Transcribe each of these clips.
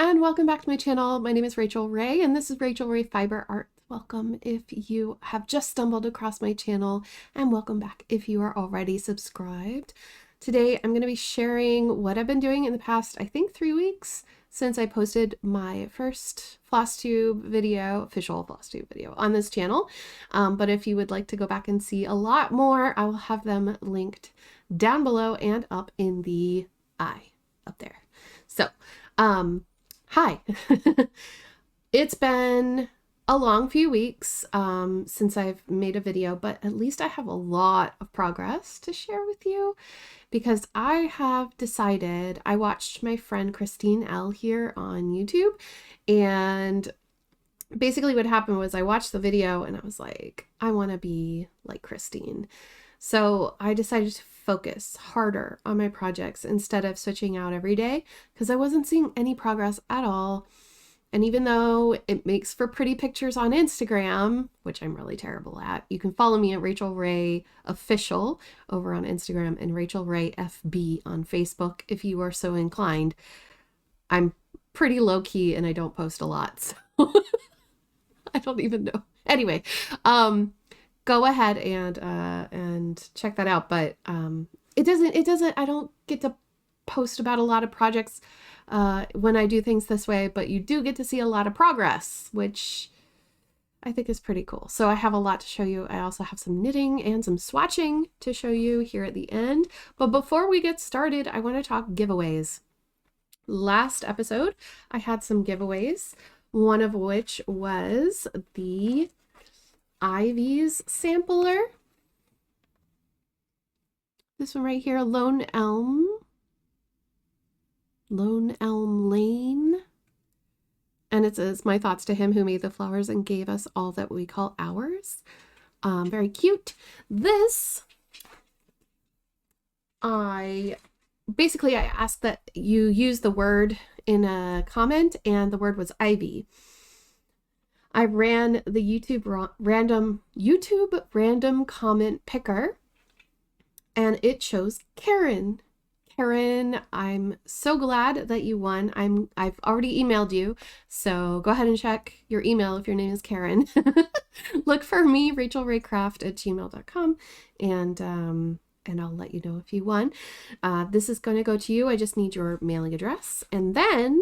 and welcome back to my channel. My name is Rachel Ray and this is Rachel Ray Fiber Art. Welcome if you have just stumbled across my channel, and welcome back if you are already subscribed. Today I'm going to be sharing what I've been doing in the past, I think 3 weeks since I posted my first Flosstube video, official Flosstube video on this channel. But if you would like to go back and see a lot more, I will have them linked down below and up in the eye up there. So, hi. It's been a long few weeks since I've made a video, but at least I have a lot of progress to share with you because I have decided, I watched my friend Cryptid SAL here on YouTube, and basically what happened was I watched the video and I was like, I want to be like Cryptid. So I decided to focus harder on my projects instead of switching out every day because I wasn't seeing any progress at all. And even though it makes for pretty pictures on Instagram, which I'm really terrible at, you can follow me at Rachel Ray Official over on Instagram and Rachel Ray FB on Facebook if you are so inclined. I'm pretty low key and I don't post a lot, so I don't even know. Anyway, go ahead and check that out. But it doesn't, I don't get to post about a lot of projects when I do things this way, but you do get to see a lot of progress, which I think is pretty cool. So I have a lot to show you. I also have some knitting and some swatching to show you here at the end. But before we get started, I want to talk giveaways. Last episode, I had some giveaways, one of which was the Ivy's sampler. This one right here, Lone Elm Lane. And it says, my thoughts to him who made the flowers and gave us all that we call ours. Very cute. This, I asked that you use the word in a comment, and the word was Ivy. I ran the YouTube random comment picker, and it chose Karen. Karen, I'm so glad that you won. I've already emailed you, so go ahead and check your email if your name is Karen. Look for me, rachelraycraft@gmail.com, and I'll let you know if you won. This is going to go to you. I just need your mailing address. And then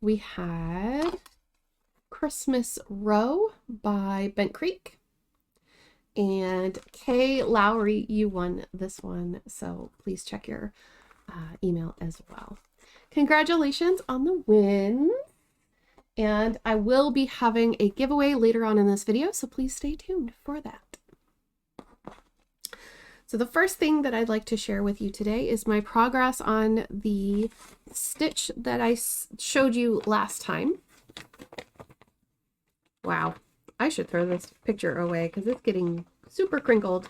we had Christmas Row by Bent Creek. And Kay Lowry, you won this one, so please check your email as well. Congratulations on the win. And I will be having a giveaway later on in this video, so please stay tuned for that. So the first thing that I'd like to share with you today is my progress on the stitch that I showed you last time. Wow. I should throw this picture away because it's getting super crinkled.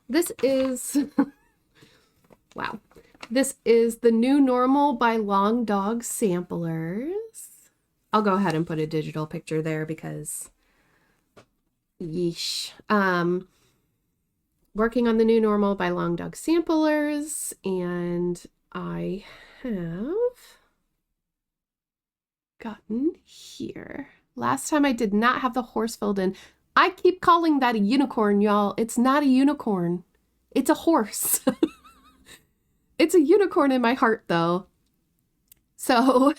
This is, wow. This is the New Normal by Long Dog Samplers. I'll go ahead and put a digital picture there because, yeesh. Working on the New Normal by Long Dog Samplers, and I have gotten here. Last time I did not have the horse filled in. I keep calling that a unicorn, y'all. It's not a unicorn. It's a horse. It's a unicorn in my heart, though. So,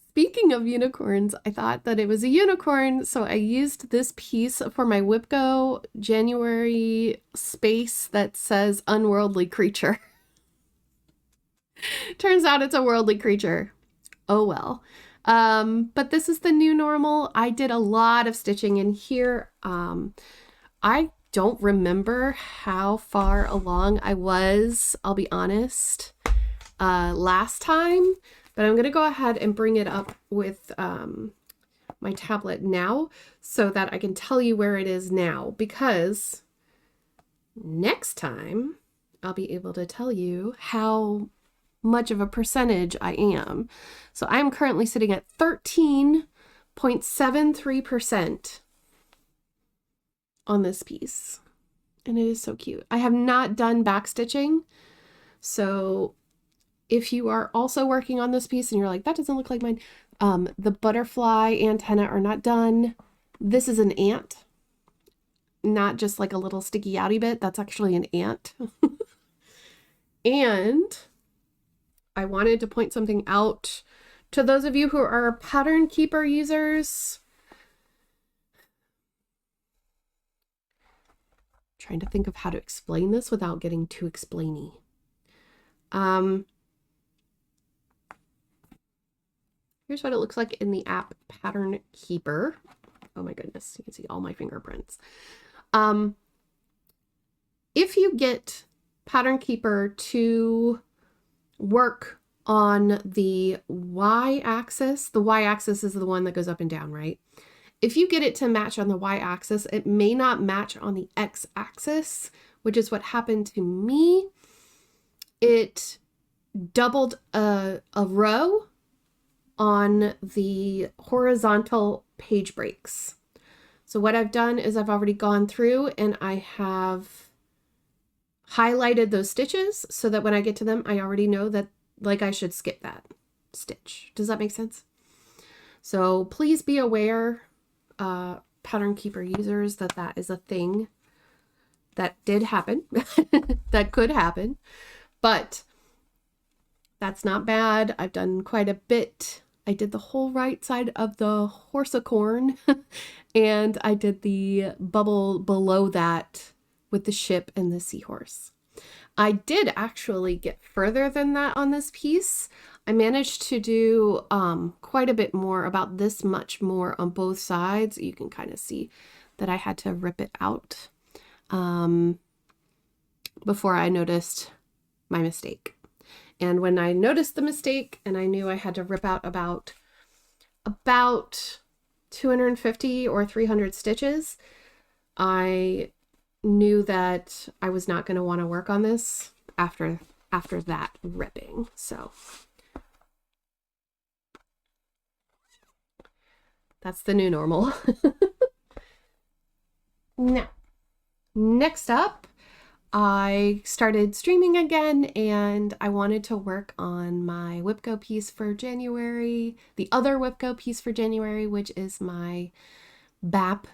speaking of unicorns, I thought that it was a unicorn, so I used this piece for my Whipco January space that says unworldly creature. Turns out it's a worldly creature. Oh well. But this is the New Normal. I did a lot of stitching in here. I don't remember how far along I was, I'll be honest, last time, but I'm going to go ahead and bring it up with my tablet now so that I can tell you where it is now, because next time I'll be able to tell you how much of a percentage I am. So I'm currently sitting at 13.73% on this piece, and it is so cute. I have not done back stitching, so If you are also working on this piece and you're like, that doesn't look like mine, the butterfly antenna are not done. This is an ant, not just like a little sticky outy bit. That's actually an ant. And I wanted to point something out to those of you who are Pattern Keeper users. Trying to think of how to explain this without getting too explainy. Here's what it looks like in the app Pattern Keeper. Oh my goodness, you can see all my fingerprints. If you get Pattern Keeper to work on the y-axis, the y-axis is the one that goes up and down, right? If you get it to match on the y-axis, it may not match on the x-axis, which is what happened to me. It doubled a row on the horizontal page breaks. So what I've done is I've already gone through and I have highlighted those stitches so that when I get to them, I already know that like I should skip that stitch. Does that make sense? So please be aware, Pattern Keeper users, that that is a thing that did happen, that could happen, but that's not bad. I've done quite a bit. I did the whole right side of the horsicorn and I did the bubble below that with the ship and the seahorse. I did actually get further than that on this piece. I managed to do quite a bit more, about this much more on both sides. You can kind of see that I had to rip it out before I noticed my mistake. And when I noticed the mistake and I knew I had to rip out about 250 or 300 stitches, I knew that I was not going to want to work on this after that ripping. So that's the new normal. Now, next up, I started streaming again and I wanted to work on my WIPCO piece for January, the other WIPCO piece for January, which is my BAP,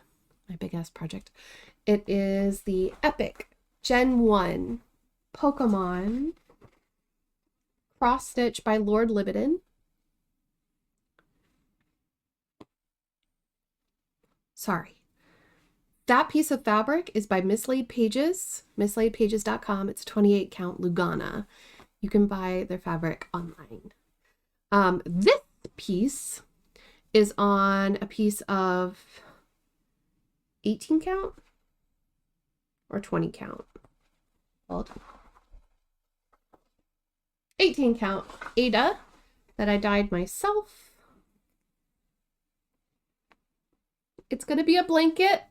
my big ass project. It is the Epic Gen 1 Pokemon cross stitch by Lord Libidin. Sorry. That piece of fabric is by Mislaid Pages, misslaidpages.com. It's 28 count Lugana. You can buy their fabric online. This piece is on a piece of 18 count or 20 count. Hold. 18 count Ada that I dyed myself. It's going to be a blanket.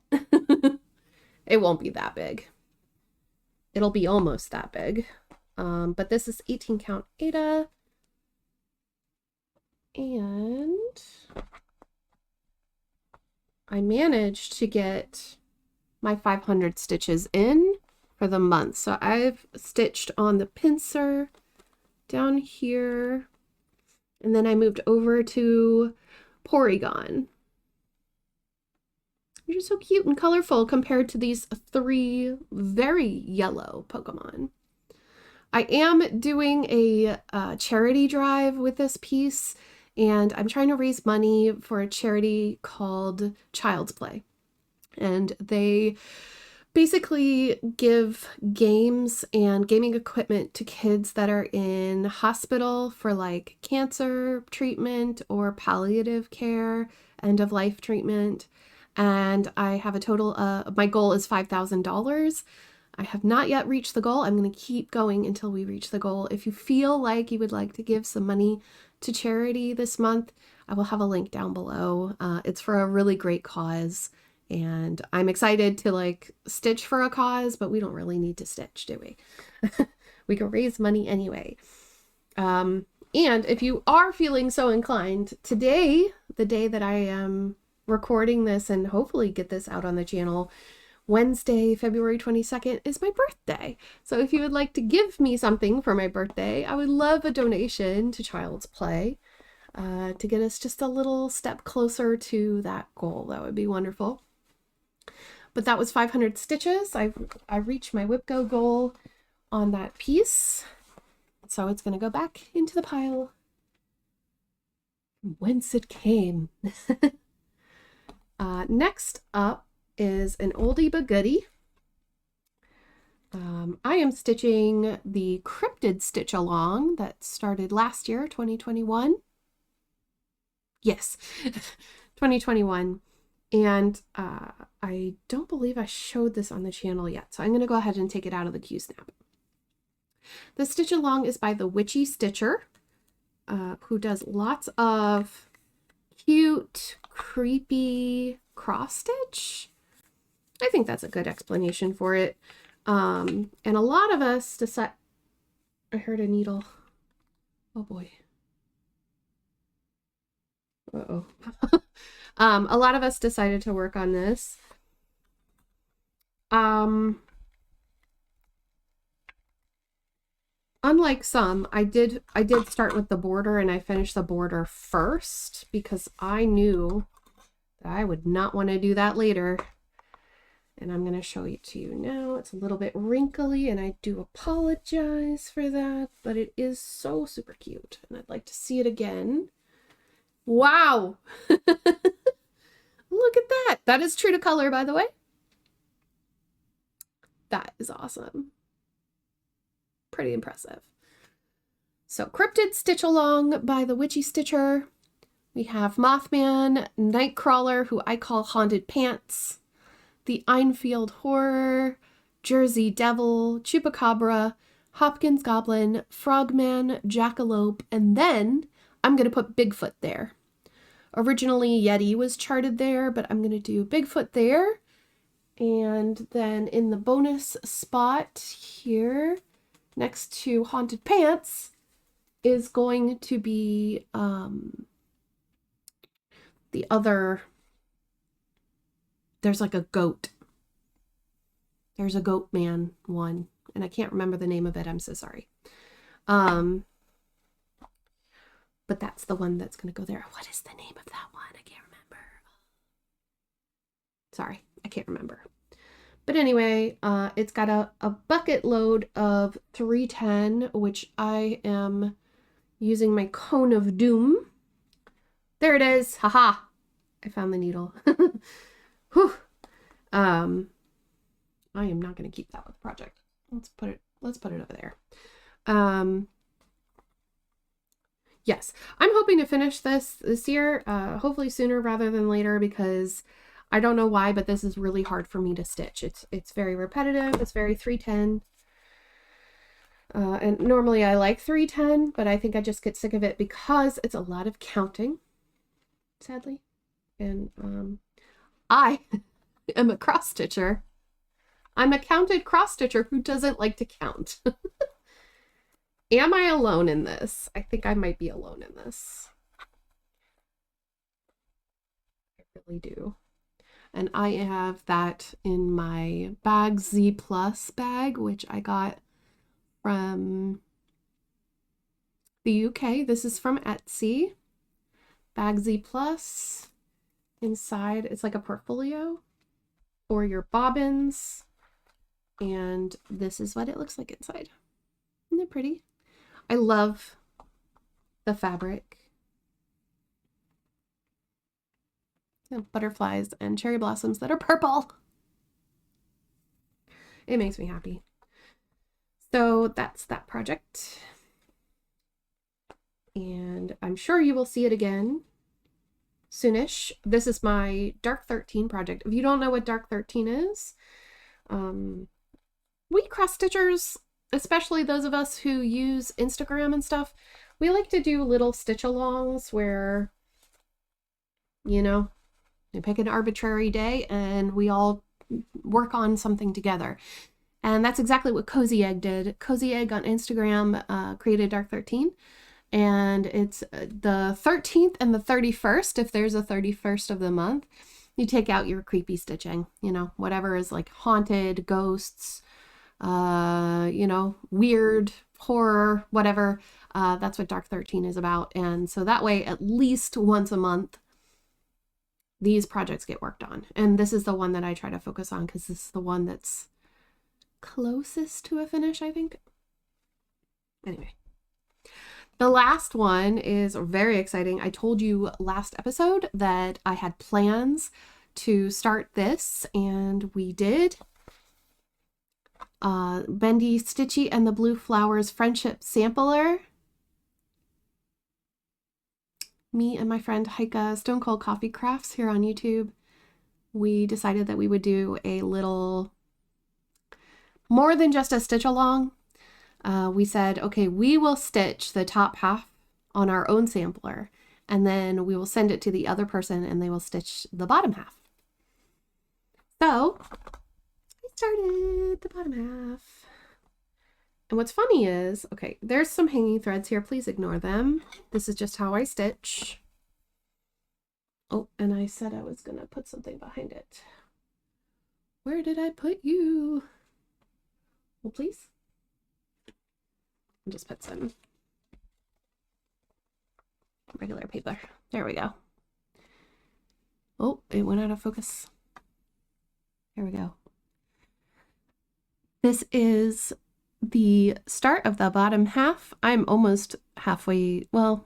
It won't be that big. It'll be almost that big. But this is 18 count Ada. And I managed to get my 500 stitches in for the month. So I've stitched on the pincer down here. And then I moved over to Porygon. You're just so cute and colorful compared to these 3 very yellow Pokemon. I am doing a charity drive with this piece, and I'm trying to raise money for a charity called Child's Play. And they basically give games and gaming equipment to kids that are in hospital for like cancer treatment or palliative care, end of life treatment. And I have a total, my goal is $5,000. I have not yet reached the goal. I'm going to keep going until we reach the goal. If you feel like you would like to give some money to charity this month, I will have a link down below. It's for a really great cause. And I'm excited to like stitch for a cause, but we don't really need to stitch, do we? We can raise money anyway. And if you are feeling so inclined, today, the day that I am recording this and hopefully get this out on the channel, Wednesday, February 22nd is my birthday. So if you would like to give me something for my birthday, I would love a donation to Child's Play to get us just a little step closer to that goal. That would be wonderful. But that was 500 stitches. I reached my WIPGO goal on that piece. So it's going to go back into the pile whence it came. Next up is an oldie but goodie. I am stitching the Cryptid Stitch Along that started last year, 2021. Yes, 2021. And I don't believe I showed this on the channel yet, so I'm going to go ahead and take it out of the Q-Snap. The Stitch Along is by the Witchy Stitcher, who does lots of cute, creepy cross stitch. I think that's a good explanation for it. And a lot of us decide. I heard a needle. Oh boy. Uh-oh. A lot of us decided to work on this. Unlike some, I did start with the border, and I finished the border first because I knew that I would not want to do that later. And I'm going to show it to you now. It's a little bit wrinkly, and I do apologize for that, but it is so super cute, and I'd like to see it again. Wow! Look at that! That is true to color, by the way. That is awesome. Pretty impressive. So Cryptid Stitch Along by the Witchy Stitcher. We have Mothman, Nightcrawler, who I call Haunted Pants, the Einfield Horror, Jersey Devil, Chupacabra, Hopkins Goblin, Frogman, Jackalope, and then I'm going to put Bigfoot there. Originally Yeti was charted there, but I'm going to do Bigfoot there. And then in the bonus spot here, next to Haunted Pants, is going to be the other. There's like a goat. There's a goat man one, and I can't remember the name of it. I'm so sorry. But that's the one that's going to go there. What is the name of that one? I can't remember. Sorry, I can't remember. But anyway, it's got a bucket load of 310, which I am using my Cone of Doom. There it is. Haha. I found the needle. Whew. I am not going to keep that with the project. Let's put it over there. Yes, I'm hoping to finish this year, hopefully sooner rather than later, because I don't know why, but this is really hard for me to stitch. It's very repetitive. It's very 310. And normally I like 310, but I think I just get sick of it because it's a lot of counting, sadly. And I am a cross stitcher. I'm a counted cross stitcher who doesn't like to count. Am I alone in this? I think I might be alone in this. I really do. And I have that in my bag Z Plus bag, which I got from the UK. This is from Etsy. Bag Z Plus. Inside, it's like a portfolio for your bobbins. And this is what it looks like inside. Isn't it pretty? I love the fabric. And butterflies and cherry blossoms that are purple. It makes me happy. So that's that project. And I'm sure you will see it again soonish. This is my Dark 13 project. If you don't know what Dark 13 is, we cross stitchers, especially those of us who use Instagram and stuff, we like to do little stitch alongs where, you know, we pick an arbitrary day and we all work on something together. And that's exactly what Cozy Egg did. Cozy Egg on Instagram created Dark 13. And it's the 13th and the 31st, if there's a 31st of the month. you take out your creepy stitching, you know, whatever is like haunted, ghosts, you know, weird, horror, whatever. That's what Dark 13 is about. And so that way, at least once a month, these projects get worked on. And this is the one that I try to focus on because this is the one that's closest to a finish, I think. Anyway, the last one is very exciting. I told you last episode that I had plans to start this, and we did. Bendy Stitchy and the Blue Flowers Friendship Sampler. Me and my friend Heike Stone Cold Coffee Crafts here on YouTube, we decided that we would do a little more than just a stitch along. We said, okay, we will stitch the top half on our own sampler, and then we will send it to the other person and they will stitch the bottom half. So I started the bottom half. And what's funny is, okay, there's some hanging threads here. Please ignore them. This is just how I stitch. Oh, and I said I was going to put something behind it. Where did I put you? Well, please. I'll just put some regular paper. There we go. Oh, it went out of focus. There we go. This is the start of the bottom half. I'm almost halfway. Well,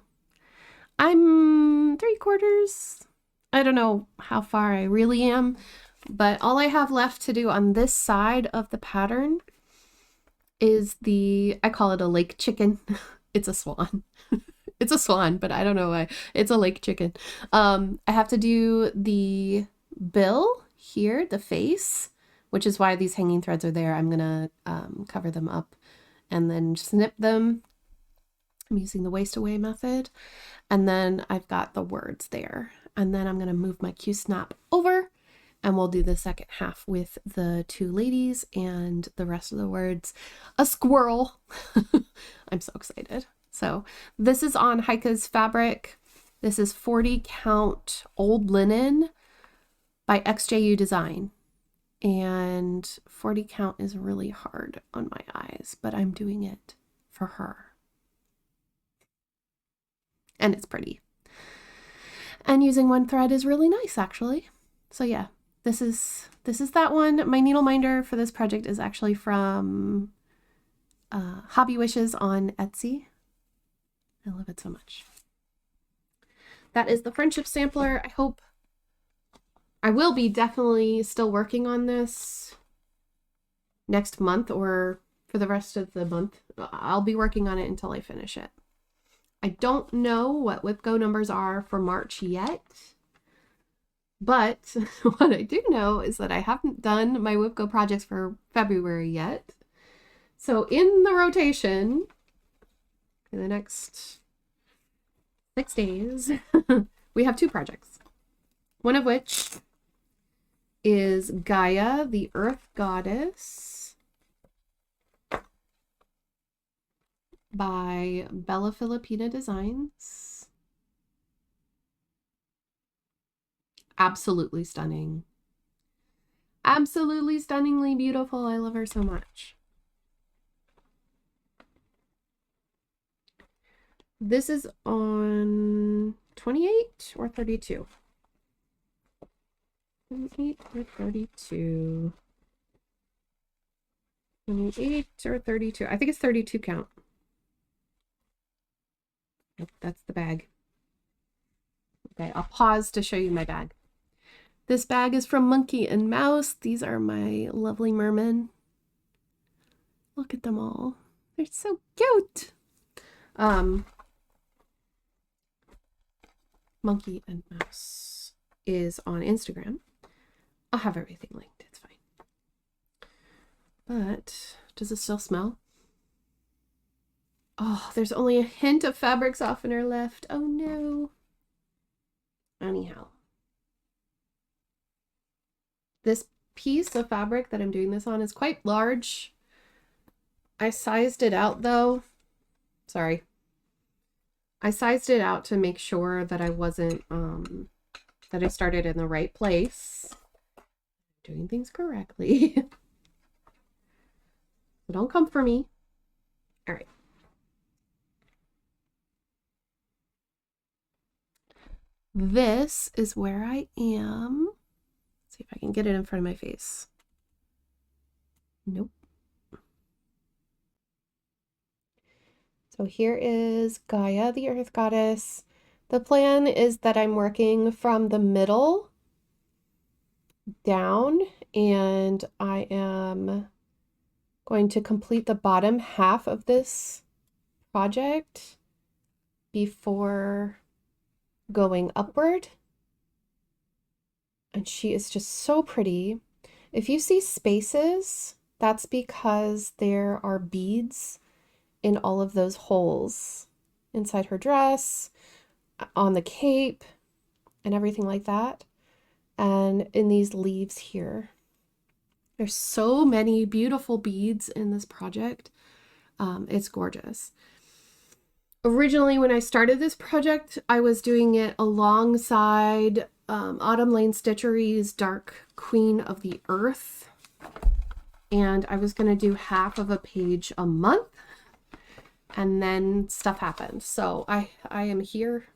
I'm 3/4. I don't know how far I really am, but all I have left to do on this side of the pattern is I call it a lake chicken. It's a swan. It's a swan, but I don't know why. It's a lake chicken. I have to do the bill here, the face, which is why these hanging threads are there. I'm gonna cover them up and then snip them. I'm using the waste away method. And then I've got the words there. And then I'm gonna move my Q-snap over and we'll do the second half with the two ladies and the rest of the words. A squirrel. I'm so excited. So this is on Heike's fabric. This is 40 count old linen by XJU Design. And 40 count is really hard on my eyes, but I'm doing it for her. And it's pretty. And using one thread is really nice, actually. So yeah, this is that one. My needle minder for this project is actually from Hobby Wishes on Etsy. I love it so much. That is the Friendship Sampler. I will be definitely still working on this next month or for the rest of the month. I'll be working on it until I finish it. I don't know what WIPGO numbers are for March yet, but what I do know is that I haven't done my WIPGO projects for February yet. So in the rotation, in the next 6 days, we have 2 projects. One of which is Gaia, the Earth Goddess, by Bella Filipina Designs. Absolutely stunning. Absolutely stunningly beautiful. I love her so much. This is on 28 or 32. 28 or 32. 28 or 32. I think it's 32 count. Yep, that's the bag. Okay, I'll pause to show you my bag. This bag is from Monkey and Mouse. These are my lovely mermen. Look at them all. They're so cute. Monkey and Mouse is on Instagram. I'll have everything linked. It's fine. But does it still smell? Oh, there's only a hint of fabric softener left. Oh no. Anyhow. This piece of fabric that I'm doing this on is quite large. I sized it out though. Sorry. I sized it out to make sure that I wasn't, that that I started in the right place, doing things correctly. So don't come for me. All right. This is where I am. Let's see if I can get it in front of my face. Nope. So here is Gaia, the Earth Goddess. The plan is that I'm working from the middle down, and I am going to complete the bottom half of this project before going upward. And she is just so pretty. If you see spaces, that's because there are beads in all of those holes inside her dress, on the cape, and everything like that. And in these leaves here. There's so many beautiful beads in this project. It's gorgeous. Originally, when I started this project, I was doing it alongside Autumn Lane Stitchery's Dark Queen of the Earth. And I was going to do half of a page a month. And then stuff happened. So I am here.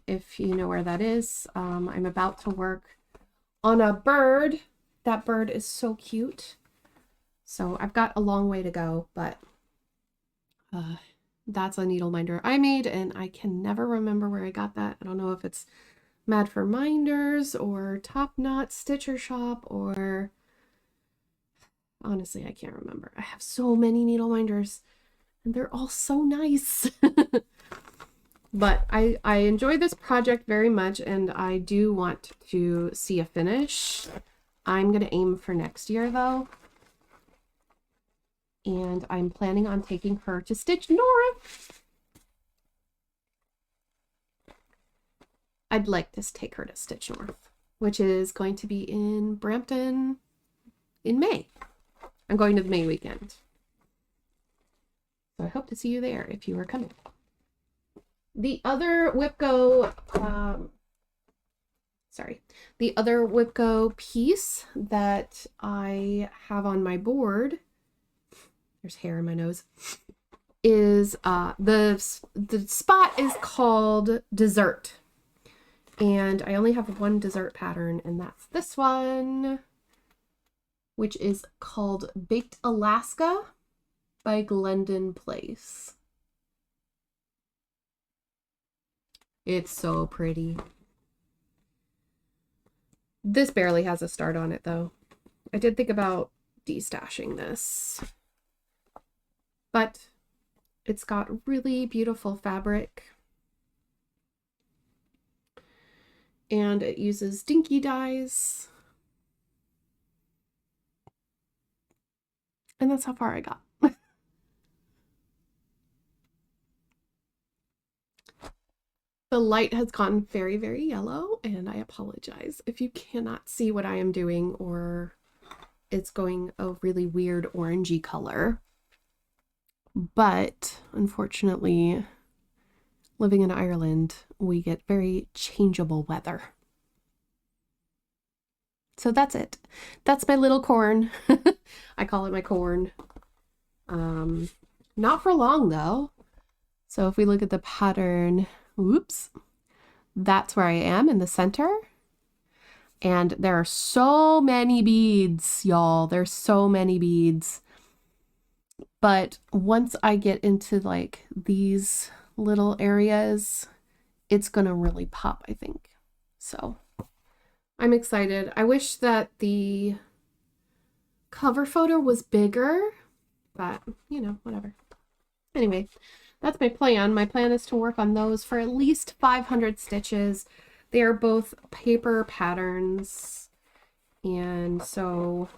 If you know where that is, I'm about to work on a bird. That bird is so cute. So I've got a long way to go, but that's a needle minder I made, and I can never remember where I got that. I don't know if it's Mad for Minders or Top Knot Stitcher Shop, or honestly, I can't remember. I have so many needle minders, and they're all so nice. But I enjoy this project very much, and I do want to see a finish. I'm going to aim for next year, though. And I'm planning on taking her to Stitch North. I'd like to take her to Stitch North, which is going to be in Brampton in May. I'm going to the May weekend. So I hope to see you there if you are coming. The other Whipco, the other Whipco piece that I have on my board, there's hair in my nose, is the spot is called Dessert. And I only have one dessert pattern, and that's this one, which is called Baked Alaska by Glendon Place. It's so pretty. This barely has a start on it, though. I did think about destashing this, but it's got really beautiful fabric, and it uses dinky dyes, and that's how far I got. The light has gone very, very yellow, and I apologize if you cannot see what I am doing, or it's going a really weird orangey color. But unfortunately, living in Ireland, we get very changeable weather. So that's it. That's my little corn. I call it my corn. Not for long, though. So if we look at the pattern, whoops, that's where I am in the center. And there are so many beads, y'all. There's so many beads. But once I get into like these little areas, it's gonna really pop, I think. So I'm excited. I wish that the cover photo was bigger, but you know, whatever. Anyway, that's my plan. My plan is to work on those for at least 500 stitches. They are both paper patterns, and so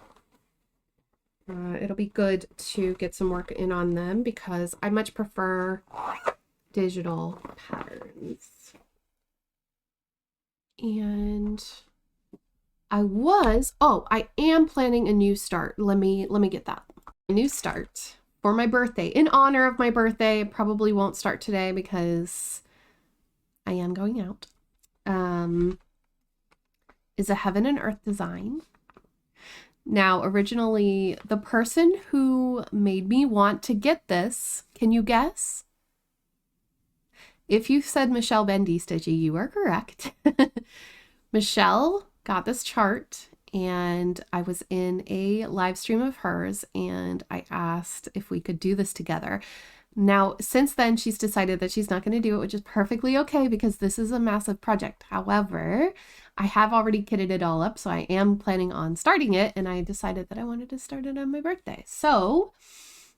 it'll be good to get some work in on them because I much prefer digital patterns. And I am planning a new start. Let me get that. A new start for my birthday, in honor of my birthday. Probably won't start today because I am going out. is a heaven and earth design. Now, originally, the person who made me want to get this, can you guess? If you said Michelle Bendistigi, you are correct. Michelle got this chart, and I was in a live stream of hers, and I asked if we could do this together. Now, since then, she's decided that she's not going to do it, which is perfectly okay because this is a massive project. However, I have already kitted it all up, so I am planning on starting it, and I decided that I wanted to start it on my birthday. So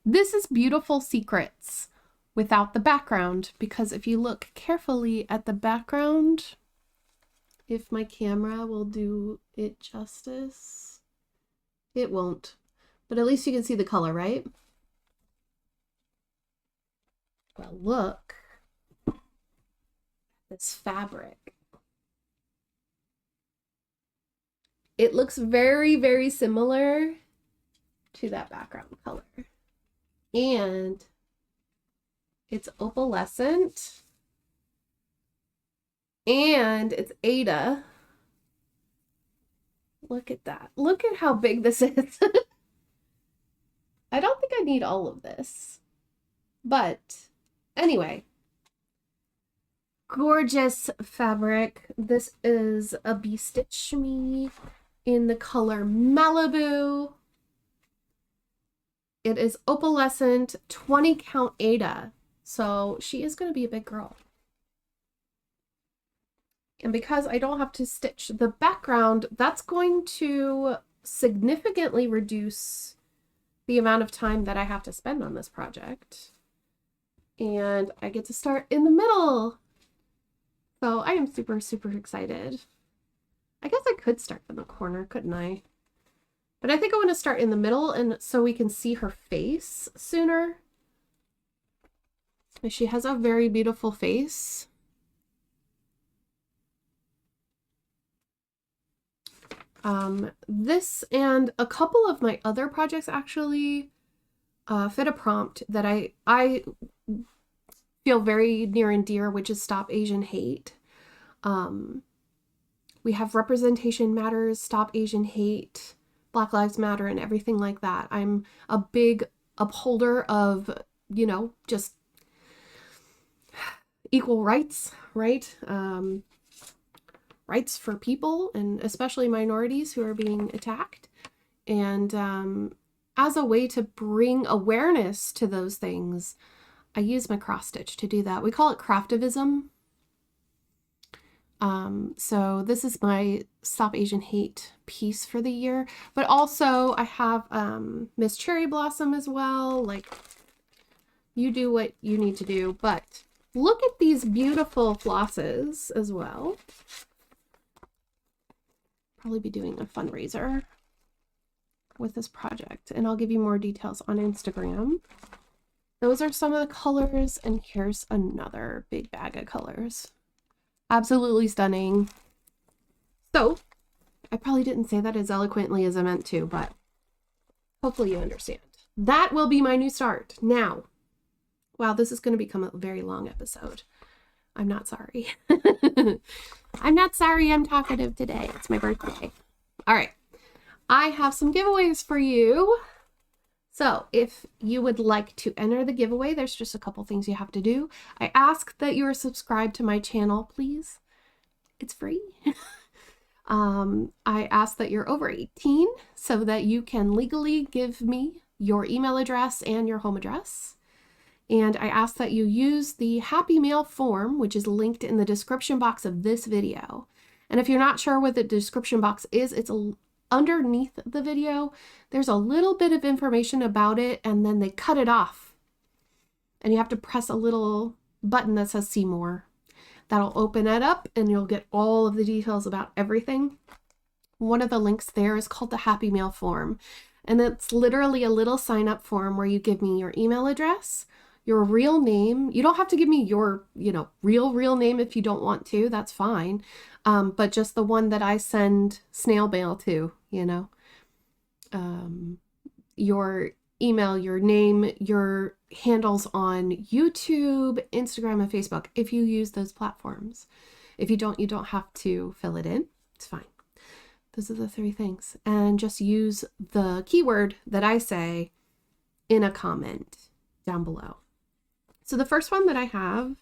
this is Beautiful Secrets without the background, because if you look carefully at the background, if my camera will do it justice, it won't, but at least you can see the color, right? Well, look at this fabric. It looks very, very similar to that background color. And it's opalescent. And it's Ada. Look at that. Look at how big this is. I don't think I need all of this. But anyway, gorgeous fabric. This is a B-Stitch Me in the color Malibu. It is opalescent, 20 count Ada. So she is going to be a big girl. And because I don't have to stitch the background, that's going to significantly reduce the amount of time that I have to spend on this project. And I get to start in the middle. So I am super, super excited. I guess I could start in the corner, couldn't I? But I think I want to start in the middle, and so we can see her face sooner. She has a very beautiful face. This and a couple of my other projects actually fit a prompt that I feel very near and dear, which is Stop Asian Hate. We have Representation Matters, Stop Asian Hate, Black Lives Matter, and everything like that. I'm a big upholder of, you know, just equal rights, right? Rights for people, and especially minorities who are being attacked. And as a way to bring awareness to those things, I use my cross stitch to do that. We call it craftivism. So this is my Stop Asian Hate piece for the year, but also I have Miss Cherry Blossom as well. Like, you do what you need to do, but look at these beautiful flosses as well. Probably be doing a fundraiser with this project, and I'll give you more details on Instagram. Those are some of the colors, and here's another big bag of colors. Absolutely stunning. So, I probably didn't say that as eloquently as I meant to, but hopefully you understand. That will be my new start. Now, wow, this is going to become a very long episode. I'm not sorry. I'm not sorry I'm talkative today. It's my birthday. All right. I have some giveaways for you. So if you would like to enter the giveaway, there's just a couple things you have to do. I ask that you are subscribed to my channel, please. It's free. I ask that you're over 18 so that you can legally give me your email address and your home address. And I ask that you use the Happy Mail form, which is linked in the description box of this video. And if you're not sure what the description box is, it's underneath the video. There's a little bit of information about it, and then they cut it off. And you have to press a little button that says See More. That'll open it up, and you'll get all of the details about everything. One of the links there is called the Happy Mail form. And it's literally a little sign-up form where you give me your email address, your real name. You don't have to give me your, real name if you don't want to. That's fine. But just the one that I send snail mail to, your email, your name, your handles on YouTube, Instagram, and Facebook, if you use those platforms. If you don't have to fill it in. It's fine. Those are the 3 things. And just use the keyword that I say in a comment down below. So the first one that I have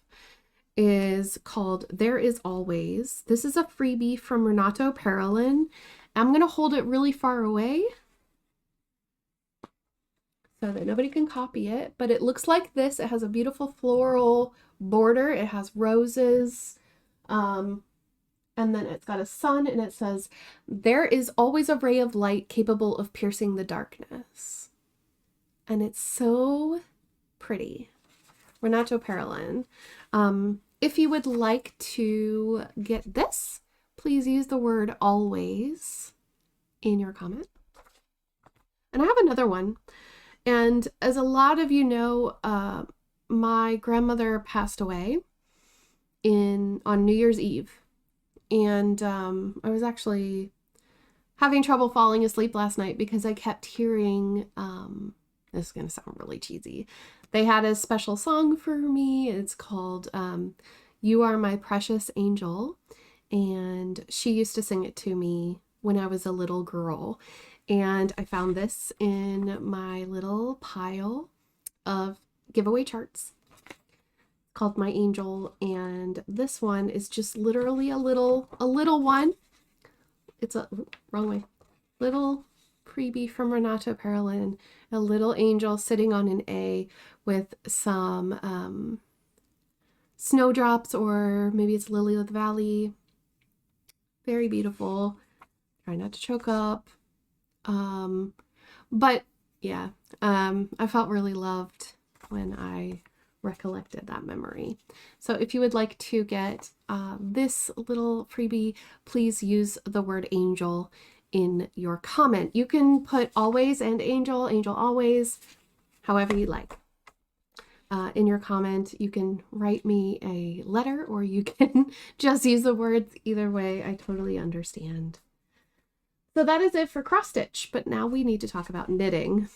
is called There Is Always. This is a freebie from Renato Parolin. I'm going to hold it really far away so that nobody can copy it, but it looks like this. It has a beautiful floral border. It has roses, and then it's got a sun, and it says, "There is always a ray of light capable of piercing the darkness." And it's so pretty. Renato Parolin. If you would like to get this, please use the word always in your comment. And I have another one. And as a lot of you know, my grandmother passed away on New Year's Eve. And I was actually having trouble falling asleep last night because I kept hearing, this is going to sound really cheesy. They had a special song for me. It's called You Are My Precious Angel. And she used to sing it to me when I was a little girl. And I found this in my little pile of giveaway charts called My Angel. And this one is just literally a little one. It's wrong way. Little freebie from Renato Parolin. A little angel sitting on an A with some snowdrops, or maybe it's lily of the valley. Very beautiful. Try not to choke up. But yeah, I felt really loved when I recollected that memory. So if you would like to get this little freebie, please use the word angel in your comment. You can put always and angel, angel always, however you like. In your comment, you can write me a letter, or you can just use the words. Either way, I totally understand. So that is it for cross stitch, but now we need to talk about knitting.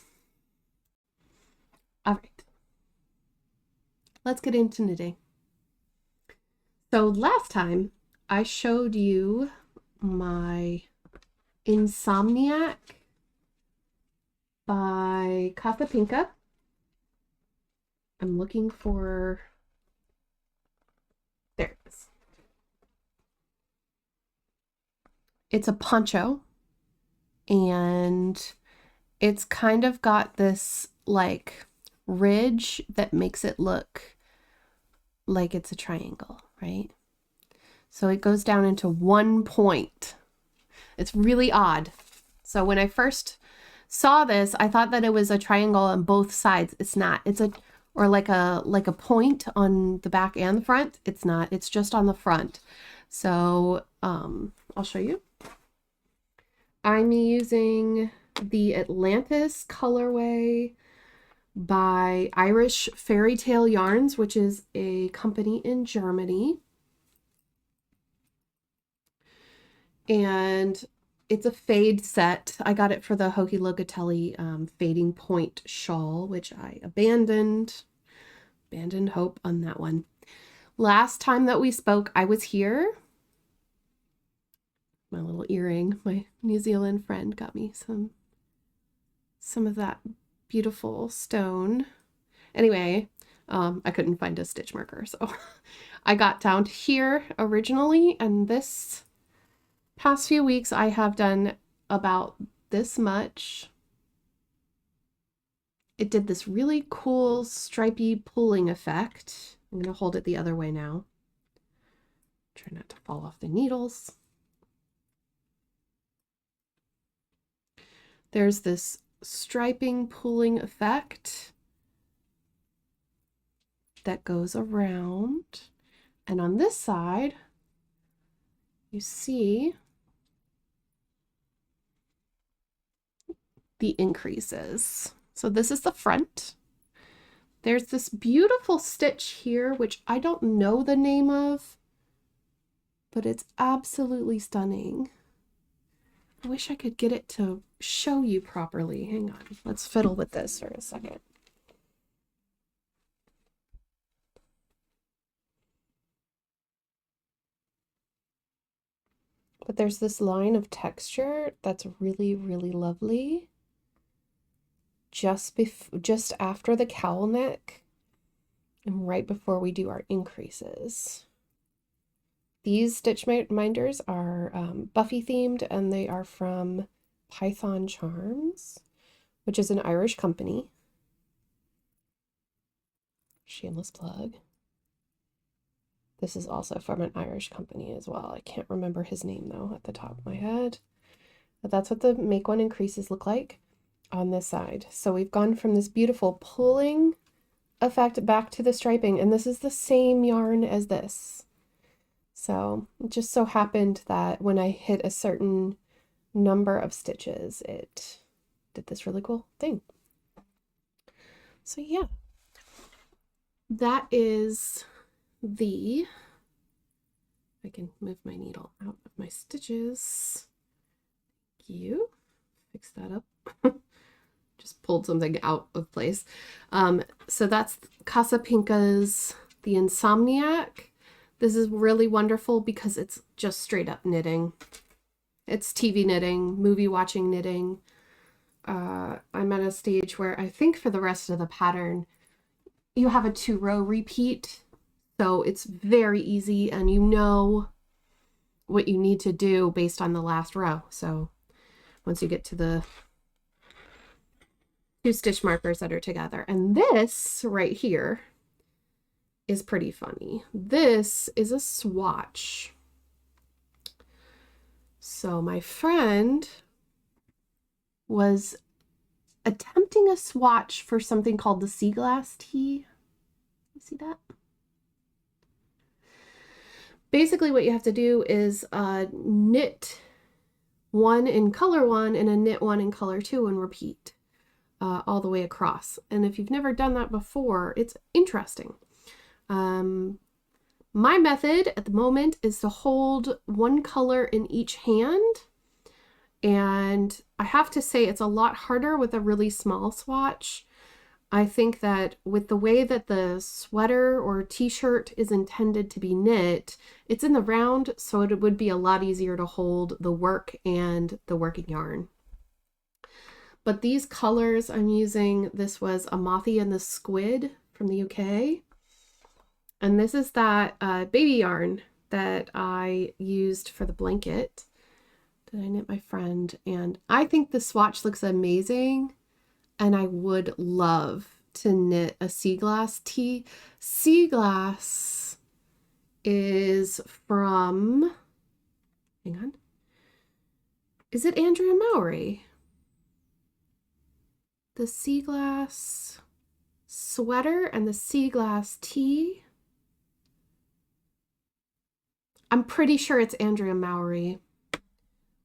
All right, let's get into knitting. So last time I showed you my Insomniac by Casa Pinka. I'm looking for, there it is. It's a poncho, and it's kind of got this like ridge that makes it look like it's a triangle, right? So it goes down into one point. It's really odd. So when I first saw this, I thought that it was a triangle on both sides. It's not. It's like a point on the back and the front. It's not. It's just on the front. So I'll show you. I'm using the Atlantis colorway by Irish Fairy Tale Yarns, which is a company in Germany. And it's a fade set. I got it for the Hoki Locatelli fading point shawl, which I abandoned hope on that one. Last time that we spoke, I was here. My little earring, my New Zealand friend got me some of that beautiful stone. Anyway, I couldn't find a stitch marker, so I got down to here originally, and this past few weeks I have done about this much. It did this really cool stripy pulling effect. I'm going to hold it the other way now. Try not to fall off the needles. There's this striping pulling effect that goes around. And on this side, you see the increases. So this is the front. There's this beautiful stitch here, which I don't know the name of, but it's absolutely stunning. I wish I could get it to show you properly. Hang on, let's fiddle with this for a second. But there's this line of texture that's really, really lovely just after the cowl neck and right before we do our increases. These stitch minders are Buffy themed, and they are from Python Charms, which is an Irish company. Shameless plug. This is also from an Irish company as well. I can't remember his name though at the top of my head. But that's what the make one increases look like on this side. So we've gone from this beautiful pulling effect back to the striping, and this is the same yarn as this. So it just so happened that when I hit a certain number of stitches, it did this really cool thing. So yeah, that is I can move my needle out of my stitches. Thank you. Fix that up. Just pulled something out of place. So that's Casa Pinka's The Insomniac. This is really wonderful because it's just straight up knitting. It's TV knitting, movie watching knitting. I'm at a stage where I think for the rest of the pattern, you have a 2-row repeat. So it's very easy, and you know what you need to do based on the last row. So once you get to the 2 stitch markers that are together. And this right here is pretty funny. This is a swatch. So my friend was attempting a swatch for something called the sea glass tea. You see that? Basically what you have to do is knit one in color 1 and a knit one in color 2 and repeat all the way across. And if you've never done that before, it's interesting. My method at the moment is to hold one color in each hand, and I have to say it's a lot harder with a really small swatch. I think that with the way that the sweater or t-shirt is intended to be knit, it's in the round, so it would be a lot easier to hold the work and the working yarn. But these colors I'm using, this was a Mothy and the Squid from the UK. And this is that baby yarn that I used for the blanket that I knit my friend. And I think the swatch looks amazing. And I would love to knit a sea glass tee. Sea glass is from, hang on, is it Andrea Mowry? The sea glass sweater and the sea glass tee. I'm pretty sure it's Andrea Mowry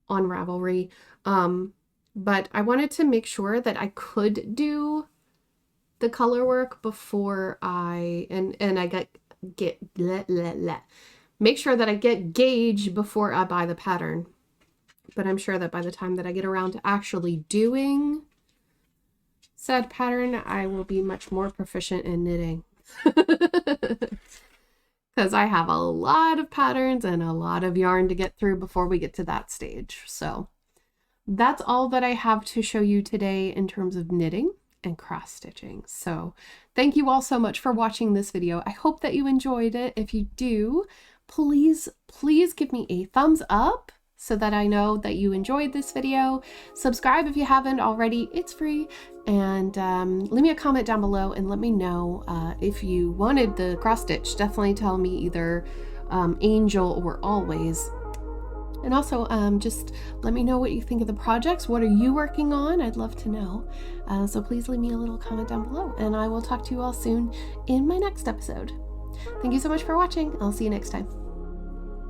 on Ravelry. But I wanted to make sure that I could do the color work before make sure that I get gauge before I buy the pattern. But I'm sure that by the time that I get around to actually doing said pattern, I will be much more proficient in knitting. Because I have a lot of patterns and a lot of yarn to get through before we get to that stage. So that's all that I have to show you today in terms of knitting and cross stitching. So thank you all so much for watching this video. I hope that you enjoyed it. If you do, please give me a thumbs up so that I know that you enjoyed this video. Subscribe if you haven't already, it's free. And leave me a comment down below and let me know if you wanted the cross stitch. Definitely tell me either Angel or Always. And also just let me know what you think of the projects. What are you working on? I'd love to know. So please leave me a little comment down below, and I will talk to you all soon in my next episode. Thank you so much for watching. I'll see you next time.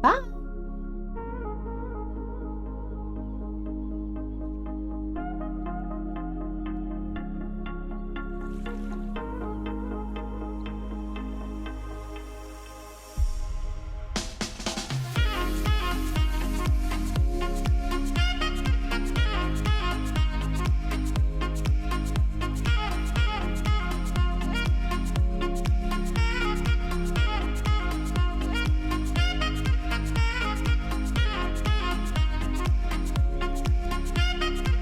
Bye.